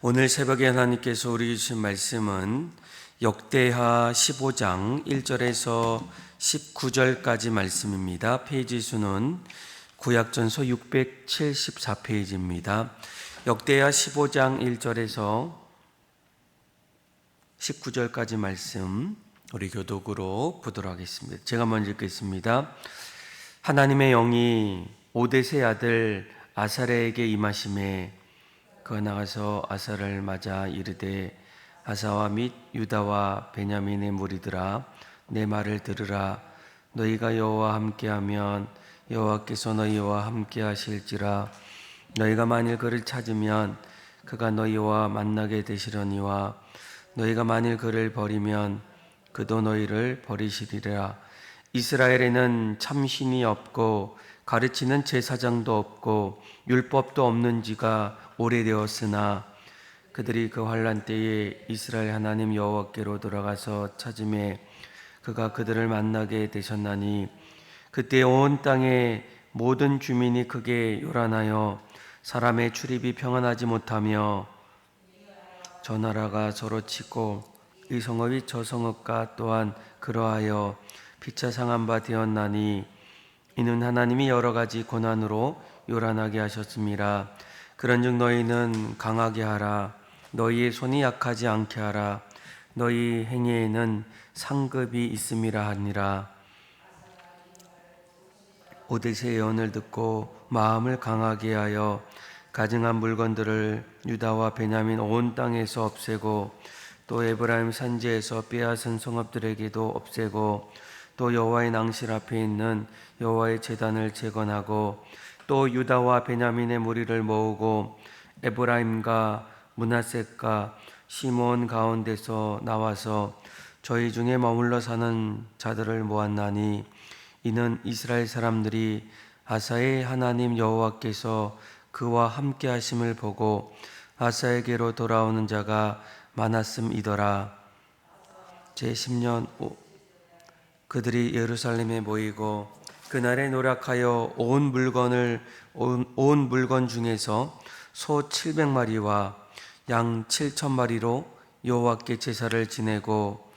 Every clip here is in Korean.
오늘 새벽에 하나님께서 우리 주신 말씀은 역대하 15장 1절에서 19절까지 말씀입니다. 페이지 수는 구약전서 674페이지입니다. 역대하 15장 1절에서 19절까지 말씀 우리 교독으로 보도록 하겠습니다. 제가 먼저 읽겠습니다. 하나님의 영이 오뎃의 아들 아사랴에게 임하심에 그가 나가서 아사를 맞아 이르되 아사와 및 유다와 베냐민의 무리들아 내 말을 들으라. 너희가 여호와와 함께하면 여호와께서 너희와 함께하실지라. 너희가 만일 그를 찾으면 그가 너희와 만나게 되시려니와 너희가 만일 그를 버리면 그도 너희를 버리시리라. 이스라엘에는 참신이 없고 가르치는 제사장도 없고 율법도 없는 지가 오래되었으나 그들이 그 환난 때에 이스라엘 하나님 여호와께로 돌아가서 찾음에 그가 그들을 만나게 되셨나니 그때 온 땅의 모든 주민이 크게 요란하여 사람의 출입이 평안하지 못하며 저 나라가 저로 치고 이 성읍이 저 성읍과 또한 그러하여 피차 상한 바 되었나니 이는 하나님이 여러 가지 고난으로 요란하게 하셨음이라. 그런즉 너희는 강하게 하라. 너희의 손이 약하지 않게 하라. 너희 행위에는 상급이 있음이라 하니라. 오뎃의 예언을 듣고 마음을 강하게 하여 가증한 물건들을 유다와 베냐민 온 땅에서 없애고 또 에브라임 산지에서 빼앗은 성읍들에게도 없애고 또 여호와의 낭실 앞에 있는 여호와의 제단을 재건하고 또 유다와 베냐민의 무리를 모으고 에브라임과 므낫세과 시몬 가운데서 나와서 저희 중에 머물러 사는 자들을 모았나니 이는 이스라엘 사람들이 아사의 하나님 여호와께서 그와 함께 하심을 보고 아사에게로 돌아오는 자가 많았음이더라. 제10년 그들이 예루살렘에 모이고 그날에 노력하여 온 물건 중에서 소 700마리와 양 7,000마리로 여호와께 제사를 지내고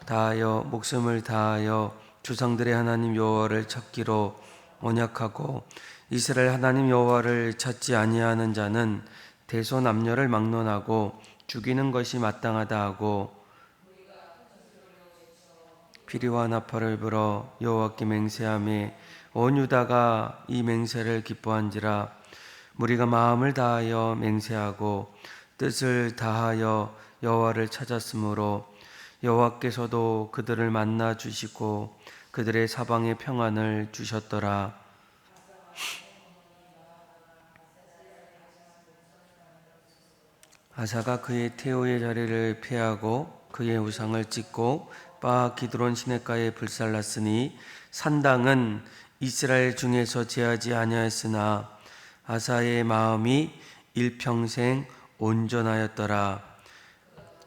다하여 목숨을 다하여 조상들의 하나님 여호와를 찾기로 언약하고 이스라엘 하나님 여호와를 찾지 아니하는 자는 대소남녀를 막론하고 죽이는 것이 마땅하다 하고 피리와 나팔을 불어 여호와께 맹세하며 온 유다가 이 맹세를 기뻐한지라. 무리가 마음을 다하여 맹세하고 뜻을 다하여 여호와를 찾았으므로 여호와께서도 그들을 만나 주시고 그들의 사방에 평안을 주셨더라. 아사가 그의 태호의 자리를 폐하고 그의 우상을 찢고 바 기드론 시냇가에 불살랐으니 산당은 이스라엘 중에서 제하지 아니하였으나 아사의 마음이 일평생 온전하였더라.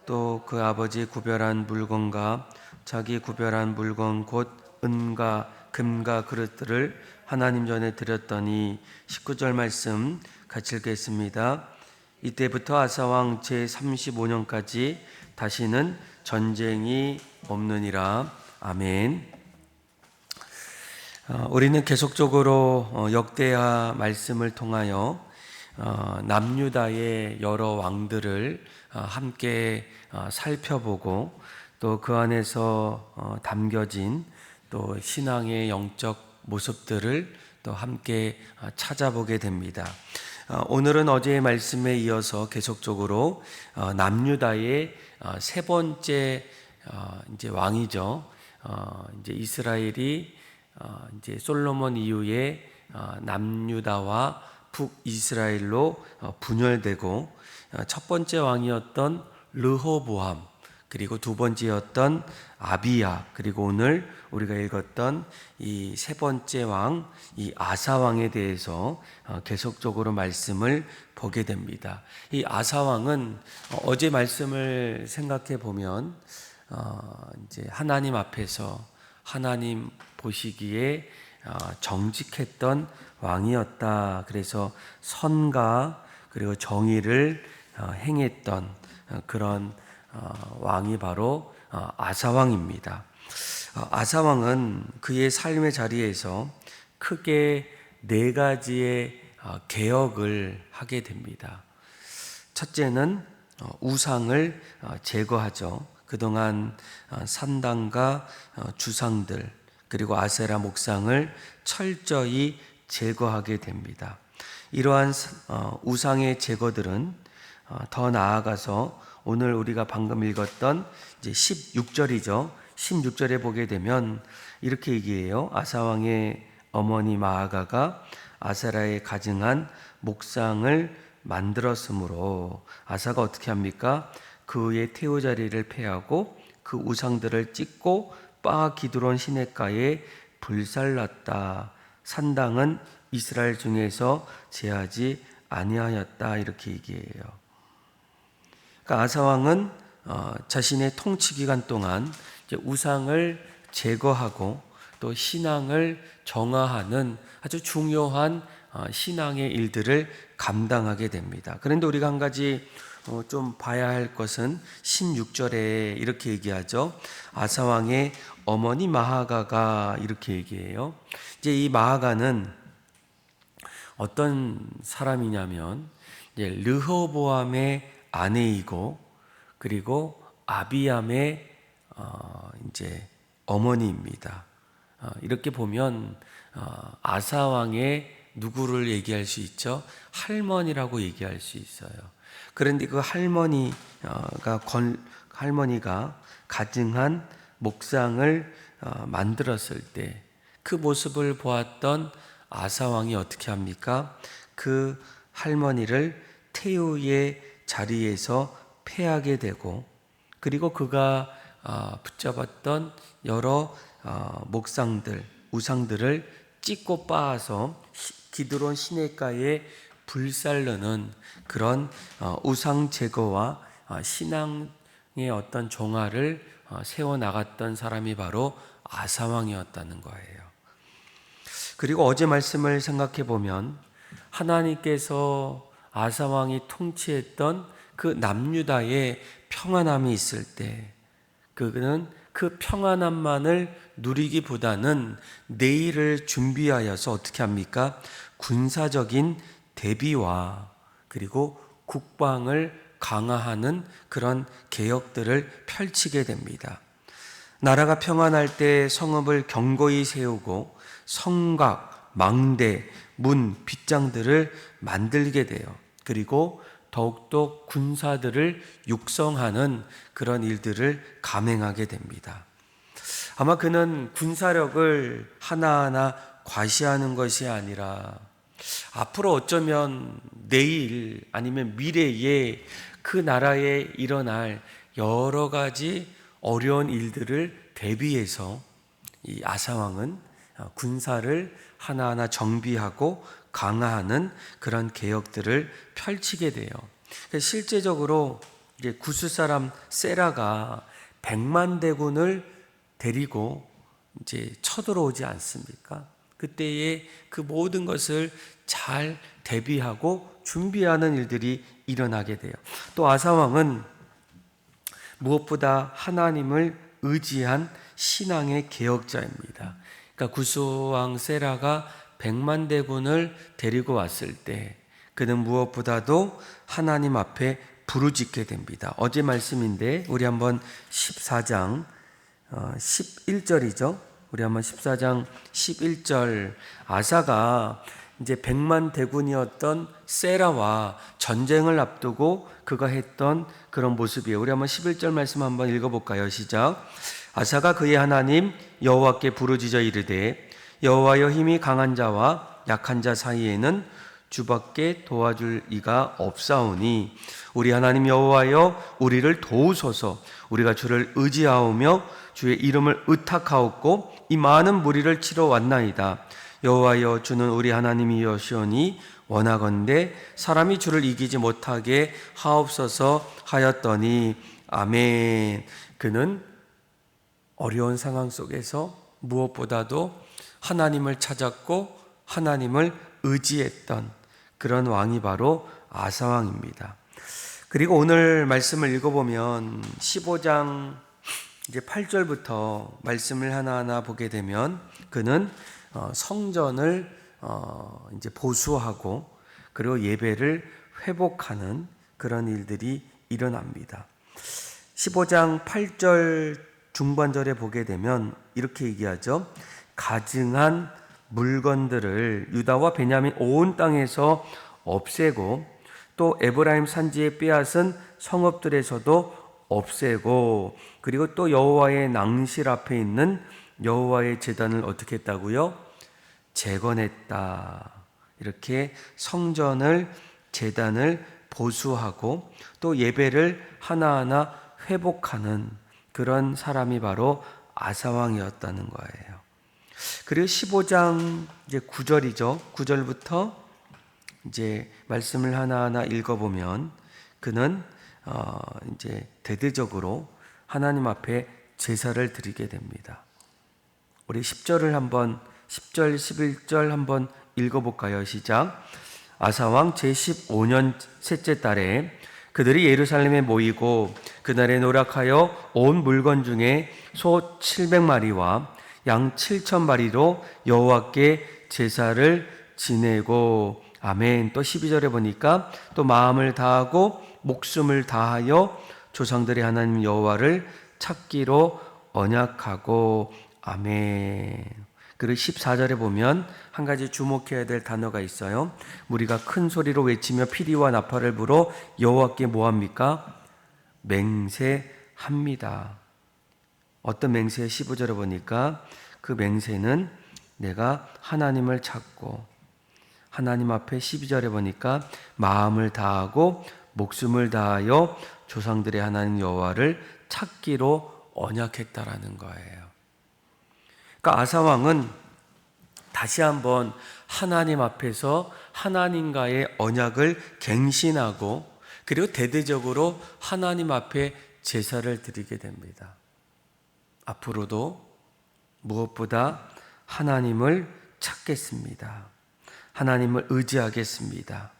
또 그 아버지 구별한 물건과 자기 구별한 물건 곧 은과 금과 그릇들을 하나님 전에 드렸더니 19절 말씀 같이 읽겠습니다. 이때부터 아사왕 제35년까지 다시는 전쟁이 없느니라. 아멘. 우리는 계속적으로 역대하 말씀을 통하여 남유다의 여러 왕들을 함께 살펴보고 또 그 안에서 담겨진 또 신앙의 영적 모습들을 또 함께 찾아보게 됩니다. 오늘은 어제의 말씀에 이어서 계속적으로 남유다의 세 번째 이제 왕이죠. 이제 이스라엘이 이제 솔로몬 이후에 남유다와 북이스라엘로 분열되고 첫 번째 왕이었던 르호보암, 그리고 두 번째였던 아비야, 그리고 오늘 우리가 읽었던 이 세 번째 왕, 이 아사 왕에 대해서 계속적으로 말씀을 보게 됩니다. 이 아사 왕은 어제 말씀을 생각해 보면 이제 하나님 앞에서 하나님 보시기에 정직했던 왕이었다. 그래서 선과 그리고 정의를 행했던 그런 왕이 바로 아사왕입니다. 아사왕은 그의 삶의 자리에서 크게 네 가지의 개혁을 하게 됩니다. 첫째는 우상을 제거하죠. 그동안 산당과 주상들 그리고 아세라 목상을 철저히 제거하게 됩니다. 이러한 우상의 제거들은 더 나아가서 오늘 우리가 방금 읽었던 이제 16절이죠. 16절에 보게 되면 이렇게 얘기해요. 아사왕의 어머니 마아가가 아세라에 가증한 목상을 만들었으므로 아사가 어떻게 합니까? 그의 태우 자리를 폐하고 그 우상들을 찢고 바 기드론 시냇가에 불살랐다. 산당은 이스라엘 중에서 제하지 아니하였다. 이렇게 얘기해요. 그러니까 아사왕은 자신의 통치 기간 동안 이제 우상을 제거하고 또 신앙을 정화하는 아주 중요한 신앙의 일들을 감당하게 됩니다. 그런데 우리가 한 가지 좀 봐야 할 것은 16절에 이렇게 얘기하죠. 아사왕의 어머니 마하가가 이렇게 얘기해요. 이제 이 마하가는 어떤 사람이냐면 이제 르호보암의 아내이고 그리고 아비암의 이제 어머니입니다. 이렇게 보면 아사 왕의 누구를 얘기할 수 있죠? 할머니라고 얘기할 수 있어요. 그런데 그 할머니가 가증한 목상을 만들었을 때 그 모습을 보았던 아사 왕이 어떻게 합니까? 그 할머니를 태우의 자리에서 폐하게 되고 그리고 그가 붙잡았던 여러 목상들, 우상들을 찢고 빻아서 기드론 시냇가에 불살르는 그런 우상 제거와 신앙의 어떤 종화를 세워나갔던 사람이 바로 아사왕이었다는 거예요. 그리고 어제 말씀을 생각해 보면 하나님께서 아사왕이 통치했던 그 남유다에 평안함이 있을 때 그는 그 평안함만을 누리기보다는 내일을 준비하여서 어떻게 합니까? 군사적인 대비와 그리고 국방을 강화하는 그런 개혁들을 펼치게 됩니다. 나라가 평안할 때 성읍을 견고히 세우고 성곽, 망대, 문, 빗장들을 만들게 돼요. 그리고 더욱더 군사들을 육성하는 그런 일들을 감행하게 됩니다. 아마 그는 군사력을 하나하나 과시하는 것이 아니라 앞으로 어쩌면 내일 아니면 미래에 그 나라에 일어날 여러 가지 어려운 일들을 대비해서 이 아사왕은 군사를 하나하나 정비하고 강화하는 그런 개혁들을 펼치게 돼요. 실제적으로 이제 구스 사람 세라가 100만 대군을 데리고 이제 쳐들어오지 않습니까? 그때에 그 모든 것을 잘 대비하고 준비하는 일들이 일어나게 돼요. 또 아사왕은 무엇보다 하나님을 의지한 신앙의 개혁자입니다. 그러니까 구스왕 세라가 100만 대군을 데리고 왔을 때 그는 무엇보다도 하나님 앞에 부르짖게 됩니다. 어제 말씀인데 우리 한번 14장 11절이죠. 우리 한번 14장 11절 아사가 이제 100만 대군이었던 세라와 전쟁을 앞두고 그가 했던 그런 모습이에요. 우리 한번 11절 말씀 한번 읽어볼까요? 시작. 아사가 그의 하나님 여호와께 부르짖어 이르되 여호와여 힘이 강한 자와 약한 자 사이에는 주밖에 도와줄 이가 없사오니 우리 하나님 여호와여 우리를 도우소서. 우리가 주를 의지하오며 주의 이름을 의탁하옵고 이 많은 무리를 치러 왔나이다. 여호와여 주는 우리 하나님이시오니 원하건대 사람이 주를 이기지 못하게 하옵소서 하였더니 아멘. 그는 어려운 상황 속에서 무엇보다도 하나님을 찾았고 하나님을 의지했던 그런 왕이 바로 아사왕입니다. 그리고 오늘 말씀을 읽어보면 15장 이제 8절부터 말씀을 하나하나 보게 되면 그는 성전을 이제 보수하고 그리고 예배를 회복하는 그런 일들이 일어납니다. 15장 8절 중반절에 보게 되면 이렇게 얘기하죠. 가증한 물건들을 유다와 베냐민 온 땅에서 없애고 또 에브라임 산지에 빼앗은 성읍들에서도 없애고 그리고 또 여호와의 낭실 앞에 있는 여호와의 제단을 어떻게 했다고요? 재건했다. 이렇게 성전을 제단을 보수하고 또 예배를 하나하나 회복하는 그런 사람이 바로 아사왕이었다는 거예요. 그리고 15장 이제 9절이죠. 9절부터 이제 말씀을 하나하나 읽어보면 그는 이제 대대적으로 하나님 앞에 제사를 드리게 됩니다. 우리 10절을 한번 10절 11절 한번 읽어볼까요? 시작. 아사왕 제15년 셋째 달에 그들이 예루살렘에 모이고 그날에 노력하여 온 물건 중에 소 700마리와 양 7,000마리로 여호와께 제사를 지내고 아멘. 또 12절에 보니까 또 마음을 다하고 목숨을 다하여 조상들의 하나님 여호와를 찾기로 언약하고 아멘. 그리고 14절에 보면 한 가지 주목해야 될 단어가 있어요. 무리가 큰 소리로 외치며 피리와 나팔을 불어 여호와께 뭐합니까? 맹세합니다. 어떤 맹세? 15절에 보니까 그 맹세는 내가 하나님을 찾고 하나님 앞에 12절에 보니까 마음을 다하고 목숨을 다하여 조상들의 하나님 여호와를 찾기로 언약했다라는 거예요. 그러니까 아사왕은 다시 한번 하나님 앞에서 하나님과의 언약을 갱신하고 그리고 대대적으로 하나님 앞에 제사를 드리게 됩니다. 앞으로도 무엇보다 하나님을 찾겠습니다. 하나님을 의지하겠습니다.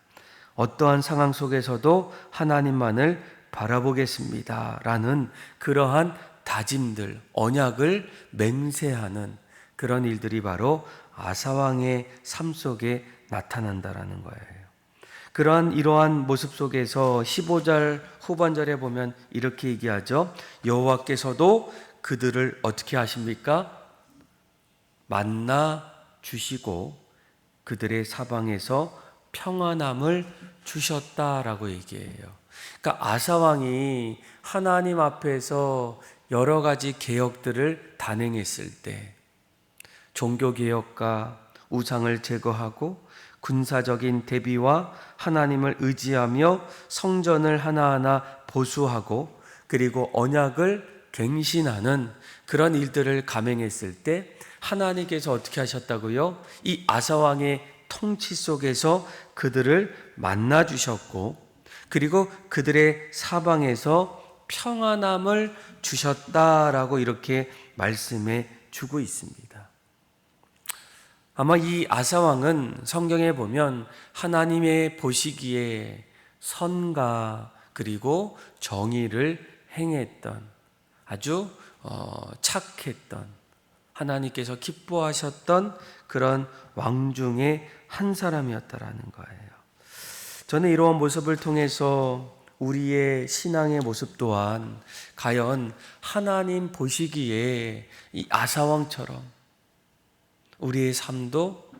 어떠한 상황 속에서도 하나님만을 바라보겠습니다. 라는 그러한 다짐들, 언약을 맹세하는 그런 일들이 바로 아사왕의 삶 속에 나타난다라는 거예요. 이러한 모습 속에서 15절 후반절에 보면 이렇게 얘기하죠. 여호와께서도 그들을 어떻게 하십니까? 만나 주시고 그들의 사방에서 평안함을 주셨다라고 얘기해요. 그러니까 아사왕이 하나님 앞에서 여러 가지 개혁들을 단행했을 때 종교개혁과 우상을 제거하고 군사적인 대비와 하나님을 의지하며 성전을 하나하나 보수하고 그리고 언약을 갱신하는 그런 일들을 감행했을 때 하나님께서 어떻게 하셨다고요? 이 아사왕의 통치 속에서 그들을 만나 주셨고 그리고 그들의 사방에서 평안함을 주셨다라고 이렇게 말씀해 주고 있습니다. 아마 이 아사왕은 성경에 보면 하나님의 보시기에 선과 그리고 정의를 행했던 아주 착했던 하나님께서 기뻐하셨던 그런 왕 중에 한 사람이었다라는 거예요. 저는 이러한 모습을 통해서 우리의 신앙의 모습 또한 과연 하나님 보시기에 이 아사왕처럼 우리의 삶도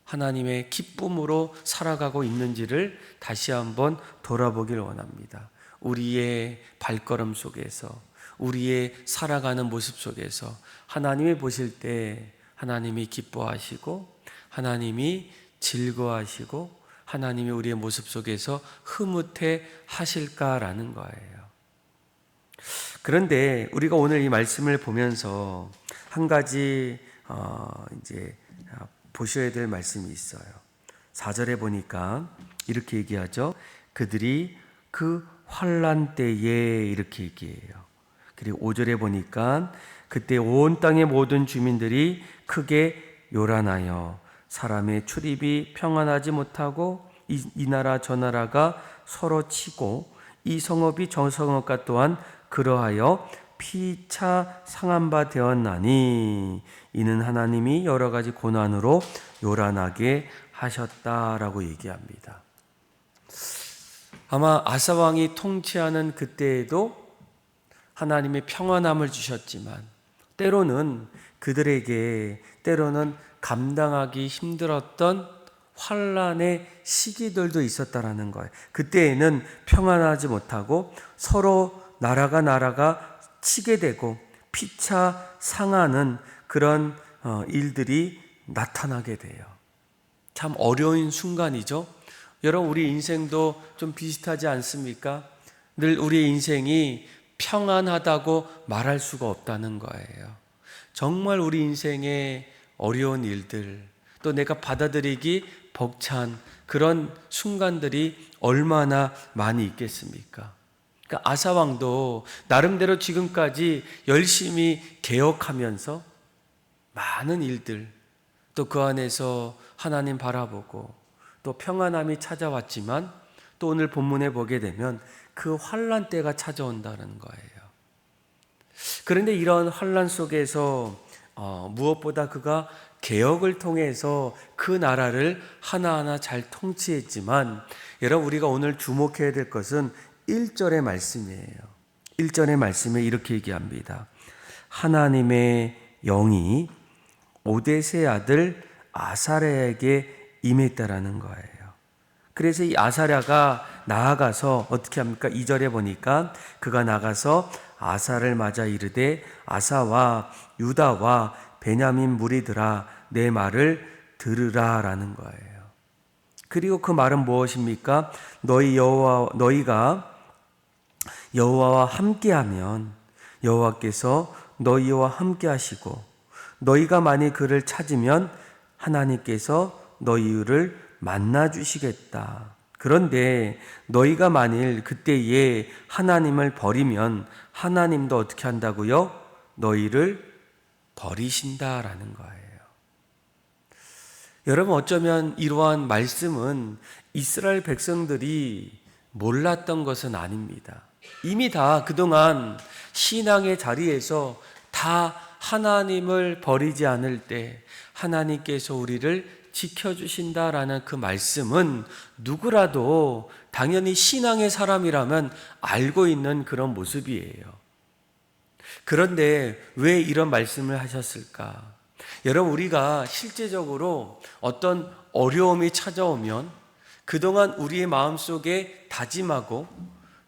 하나님의 기쁨으로 살아가고 있는지를 다시 한번 돌아보길 원합니다. 우리의 발걸음 속에서 우리의 살아가는 모습 속에서 하나님이 보실 때 하나님이 기뻐하시고 하나님이 즐거워하시고 하나님이 우리의 모습 속에서 흐뭇해 하실까라는 거예요. 그런데 우리가 오늘 이 말씀을 보면서 한 가지 이제 보셔야 될 말씀이 있어요. 4절에 보니까 이렇게 얘기하죠. 그들이 그 환난 때에 이렇게 얘기해요. 그리고 5절에 보니까 그때 온 땅의 모든 주민들이 크게 요란하여 사람의 출입이 평안하지 못하고 이 나라 저 나라가 서로 치고 이 성읍이 저 성읍과 또한 그러하여 피차 상한 바 되었나니 이는 하나님이 여러 가지 고난으로 요란하게 하셨다라고 얘기합니다. 아마 아사 왕이 통치하는 그때에도 하나님의 평안함을 주셨지만 때로는 그들에게 감당하기 힘들었던 환란의 시기들도 있었다라는 거예요. 그때에는 평안하지 못하고 서로 나라가 치게 되고 피차 상하는 그런 일들이 나타나게 돼요. 참 어려운 순간이죠. 여러분, 우리 인생도 좀 비슷하지 않습니까? 늘 우리 인생이 평안하다고 말할 수가 없다는 거예요. 정말 우리 인생에 어려운 일들, 또 내가 받아들이기 벅찬 그런 순간들이 얼마나 많이 있겠습니까? 그러니까 아사 왕도 나름대로 지금까지 열심히 개혁하면서 많은 일들, 또 그 안에서 하나님 바라보고 또 평안함이 찾아왔지만 또 오늘 본문에 보게 되면 그 환란 때가 찾아온다는 거예요. 그런데 이런 환란 속에서 무엇보다 그가 개혁을 통해서 그 나라를 하나하나 잘 통치했지만, 여러분, 우리가 오늘 주목해야 될 것은 1절의 말씀이에요. 1절의 말씀에 이렇게 얘기합니다. 하나님의 영이 오뎃의 아들 아사랴에게 임했다라는 거예요. 그래서 이 아사랴가 나아가서 어떻게 합니까? 2절에 보니까 그가 나가서 아사를 맞아 이르되 아사와 유다와 베냐민 무리들아 내 말을 들으라라는 거예요. 그리고 그 말은 무엇입니까? 너희가 여호와와 함께하면 여호와께서 너희와 함께하시고 너희가 만일 그를 찾으면 하나님께서 너희를 만나 주시겠다. 그런데 너희가 만일 그때에 하나님을 버리면 하나님도 어떻게 한다고요? 너희를 버리신다라는 거예요. 여러분, 어쩌면 이러한 말씀은 이스라엘 백성들이 몰랐던 것은 아닙니다. 이미 다 그동안 신앙의 자리에서 다 하나님을 버리지 않을 때 하나님께서 우리를 지켜주신다라는 그 말씀은 누구라도 당연히 신앙의 사람이라면 알고 있는 그런 모습이에요. 그런데 왜 이런 말씀을 하셨을까? 여러분, 우리가 실제적으로 어떤 어려움이 찾아오면 그동안 우리의 마음속에 다짐하고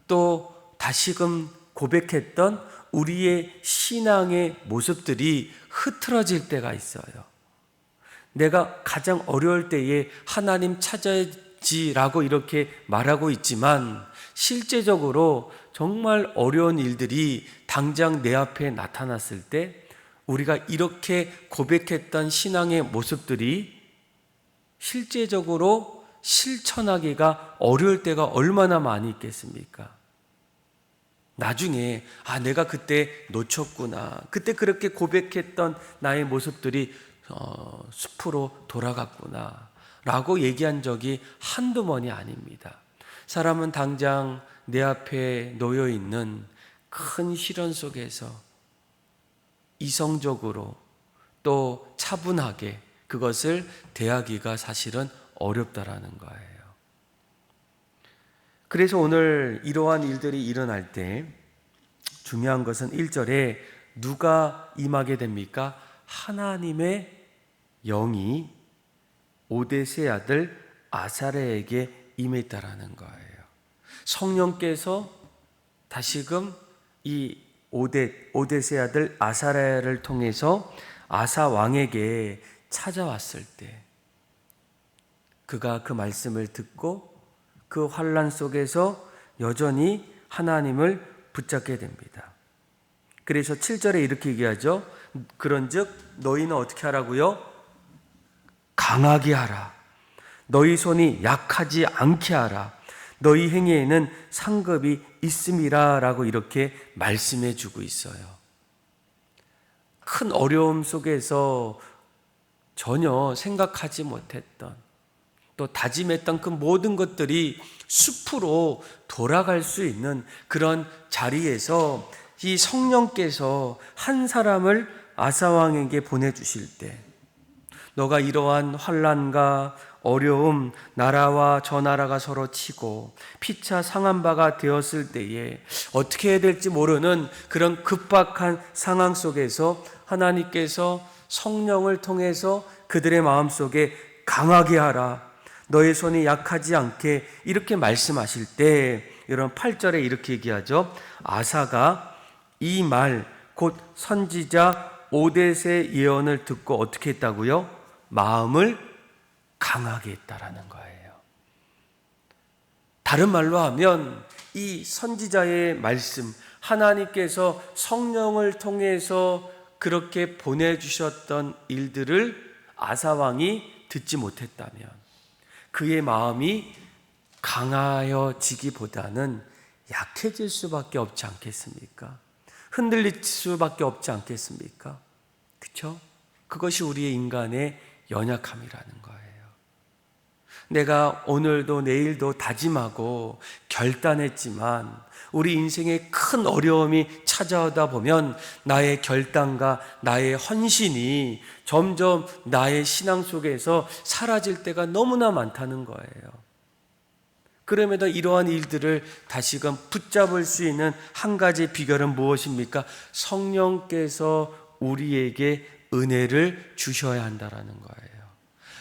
또 다시금 고백했던 우리의 신앙의 모습들이 흐트러질 때가 있어요. 내가 가장 어려울 때에 하나님 찾아야지라고 이렇게 말하고 있지만 실제적으로 정말 어려운 일들이 당장 내 앞에 나타났을 때 우리가 이렇게 고백했던 신앙의 모습들이 실제적으로 실천하기가 어려울 때가 얼마나 많이 있겠습니까? 나중에 내가 그때 놓쳤구나. 그때 그렇게 고백했던 나의 모습들이 숲으로 돌아갔구나 라고 얘기한 적이 한두 번이 아닙니다. 사람은 당장 내 앞에 놓여 있는 큰 시련 속에서 이성적으로 또 차분하게 그것을 대하기가 사실은 어렵다라는 거예요. 그래서 오늘 이러한 일들이 일어날 때 중요한 것은 1절에 누가 임하게 됩니까? 하나님의 영이 오뎃의 아들 아사랴에게 임했다라는 거예요. 성령께서 다시금 이 오뎃의 아들 아사랴를 통해서 아사 왕에게 찾아왔을 때 그가 그 말씀을 듣고 그 환란 속에서 여전히 하나님을 붙잡게 됩니다. 그래서 7절에 이렇게 얘기하죠. 그런즉 너희는 어떻게 하라고요? 강하게 하라. 너희 손이 약하지 않게 하라. 너희 행위에는 상급이 있음이라 라고 이렇게 말씀해 주고 있어요. 큰 어려움 속에서 전혀 생각하지 못했던 또 다짐했던 그 모든 것들이 숲으로 돌아갈 수 있는 그런 자리에서 이 성령께서 한 사람을 아사왕에게 보내주실 때, 너가 이러한 환난과 어려움, 나라와 저 나라가 서로 치고 피차 상한 바가 되었을 때에 어떻게 해야 될지 모르는 그런 급박한 상황 속에서 하나님께서 성령을 통해서 그들의 마음속에 강하게 하라, 너의 손이 약하지 않게, 이렇게 말씀하실 때 여러분 8절에 이렇게 얘기하죠. 아사가 이 말 곧 선지자 오뎃의 예언을 듣고 어떻게 했다고요? 마음을 강하게 했다라는 거예요. 다른 말로 하면 이 선지자의 말씀, 하나님께서 성령을 통해서 그렇게 보내주셨던 일들을 아사왕이 듣지 못했다면 그의 마음이 강하여지기보다는 약해질 수밖에 없지 않겠습니까? 흔들릴 수밖에 없지 않겠습니까? 그렇죠? 그것이 우리의 인간의 연약함이라는 거예요. 내가 오늘도 내일도 다짐하고 결단했지만 우리 인생에 큰 어려움이 찾아오다 보면 나의 결단과 나의 헌신이 점점 나의 신앙 속에서 사라질 때가 너무나 많다는 거예요. 그럼에도 이러한 일들을 다시금 붙잡을 수 있는 한 가지 비결은 무엇입니까? 성령께서 우리에게 은혜를 주셔야 한다라는 거예요.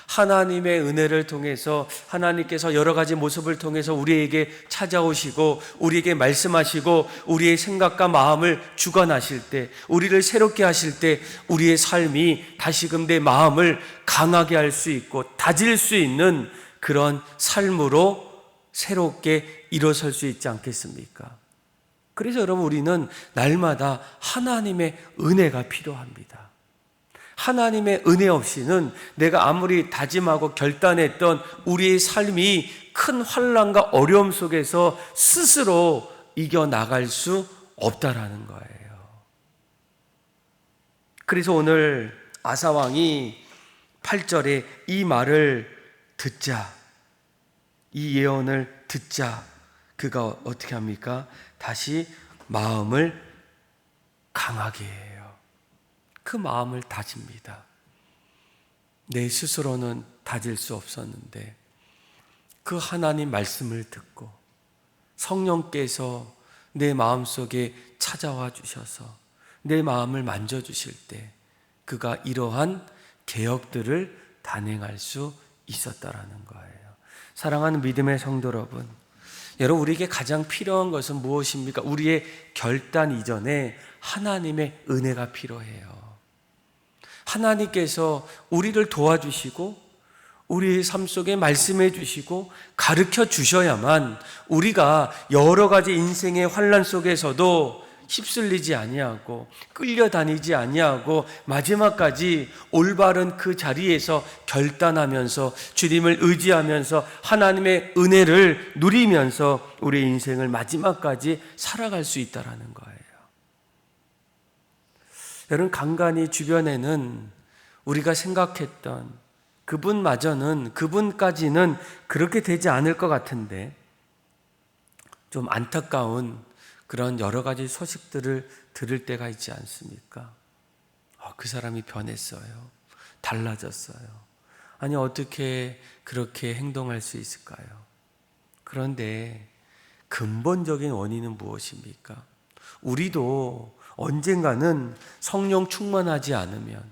하나님의 은혜를 통해서 하나님께서 여러 가지 모습을 통해서 우리에게 찾아오시고 우리에게 말씀하시고 우리의 생각과 마음을 주관하실 때, 우리를 새롭게 하실 때 우리의 삶이 다시금 내 마음을 강하게 할 수 있고 다질 수 있는 그런 삶으로 새롭게 일어설 수 있지 않겠습니까? 그래서 여러분, 우리는 날마다 하나님의 은혜가 필요합니다. 하나님의 은혜 없이는 내가 아무리 다짐하고 결단했던 우리의 삶이 큰 환난과 어려움 속에서 스스로 이겨나갈 수 없다라는 거예요. 그래서 오늘 아사왕이 8절에 이 말을 듣자, 이 예언을 듣자, 그가 어떻게 합니까? 다시 마음을 강하게 해요. 그 마음을 다집니다. 내 스스로는 다질 수 없었는데 그 하나님 말씀을 듣고 성령께서 내 마음속에 찾아와 주셔서 내 마음을 만져주실 때 그가 이러한 개혁들을 단행할 수 있었다라는 거예요. 사랑하는 믿음의 성도 여러분, 우리에게 가장 필요한 것은 무엇입니까? 우리의 결단 이전에 하나님의 은혜가 필요해요. 하나님께서 우리를 도와주시고 우리의 삶 속에 말씀해 주시고 가르쳐 주셔야만 우리가 여러 가지 인생의 환난 속에서도 휩쓸리지 아니하고 끌려다니지 아니하고 마지막까지 올바른 그 자리에서 결단하면서 주님을 의지하면서 하나님의 은혜를 누리면서 우리의 인생을 마지막까지 살아갈 수 있다는 거예요. 여러분, 간간히 주변에는 우리가 생각했던 그분까지는 그렇게 되지 않을 것 같은데 좀 안타까운 그런 여러 가지 소식들을 들을 때가 있지 않습니까? 그 사람이 변했어요. 달라졌어요. 아니, 어떻게 그렇게 행동할 수 있을까요? 그런데 근본적인 원인은 무엇입니까? 우리도 언젠가는 성령 충만하지 않으면,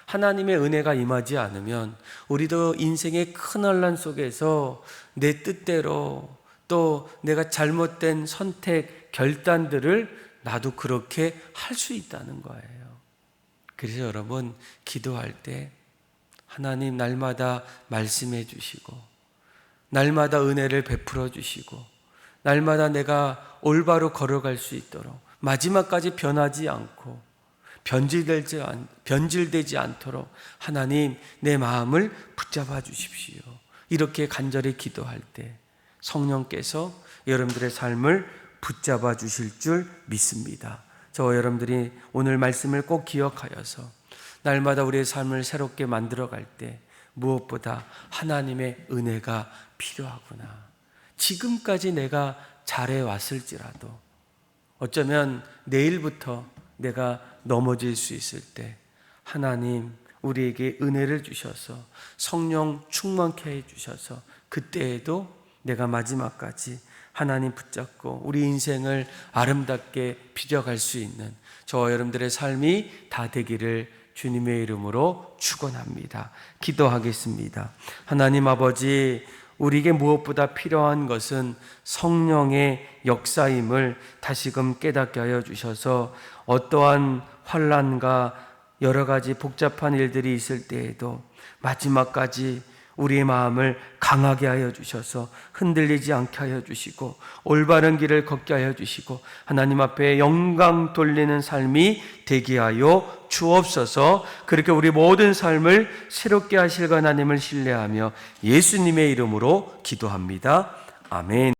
하나님의 은혜가 임하지 않으면 우리도 인생의 큰 혼란 속에서 내 뜻대로 또 내가 잘못된 선택, 결단들을 나도 그렇게 할 수 있다는 거예요. 그래서 여러분, 기도할 때 하나님 날마다 말씀해 주시고 날마다 은혜를 베풀어 주시고 날마다 내가 올바로 걸어갈 수 있도록 마지막까지 변하지 않고 변질되지 않도록 하나님 내 마음을 붙잡아 주십시오. 이렇게 간절히 기도할 때 성령께서 여러분들의 삶을 붙잡아 주실 줄 믿습니다. 저와 여러분들이 오늘 말씀을 꼭 기억하여서 날마다 우리의 삶을 새롭게 만들어갈 때 무엇보다 하나님의 은혜가 필요하구나. 지금까지 내가 잘해왔을지라도 어쩌면 내일부터 내가 넘어질 수 있을 때 하나님 우리에게 은혜를 주셔서 성령 충만케 해주셔서 그때에도 내가 마지막까지 하나님 붙잡고 우리 인생을 아름답게 빚어갈 수 있는 저와 여러분들의 삶이 다 되기를 주님의 이름으로 축원합니다. 기도하겠습니다. 하나님 아버지, 우리에게 무엇보다 필요한 것은 성령의 역사임을 다시금 깨닫게 하여 주셔서 어떠한 환난과 여러 가지 복잡한 일들이 있을 때에도 마지막까지 우리의 마음을 강하게 하여 주셔서 흔들리지 않게 하여 주시고 올바른 길을 걷게 하여 주시고 하나님 앞에 영광 돌리는 삶이 되게 하여 주옵소서. 그렇게 우리 모든 삶을 새롭게 하실 하나님을 신뢰하며 예수님의 이름으로 기도합니다. 아멘.